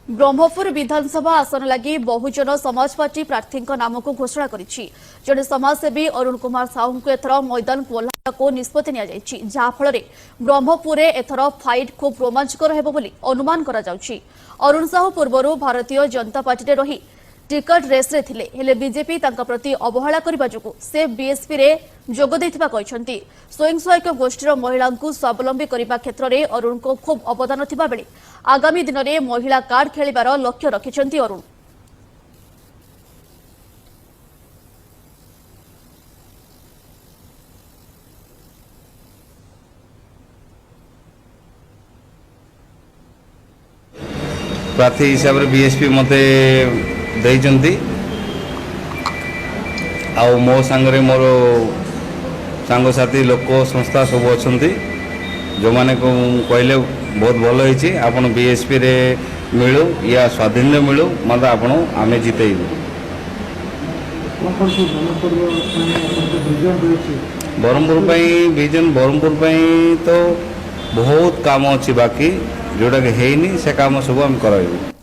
ब्रह्मपुर विधानसभा आसन लगी बहुजन समाज पार्टी प्रार्थी नाम को घोषणा करिछि। जड़े समाजसेवी अरुण कुमार साहू को एथर मैदान को ओह्लाइबा को निष्पत्ति निया जायछि, जहाफल ब्रह्मपुर एथर फाइट खूब रोमांचकर हेबो बोली अनुमान करा जाउछि। अरुण साहू पूर्व भारतीय जनता पार्टी रही टिकट रेस रे थिले, हेले बीजेपी तांका प्रति अवहेला करबा जोगु से बीएसपी रे जोग दैथिबा कहिसंती। स्वयं सहायक गोष्ठीर महिला को स्वावलंबी करबा क्षेत्र में अरुण को खूब अवदान थिबा बेले आगामी दिन में महिला कार्ड खेलिबार लक्ष्य रखिसंती अरुण। प्रार्थी हिसाब से बीएसपी मते देइचंती आ मो सांगरे मोर सांगसाथी लोक संस्था सब अच्छी जो मैंने कहले बहुत भल होती आपन बीएसपी रे मिलू या स्वाधीन मिलू मत आपन आमे जितेबू। ब्रह्मपुर विजन ब्रह्मपुर तो बहुत काम अच्छी बाकी जोटा कि है से काम सब आम कर।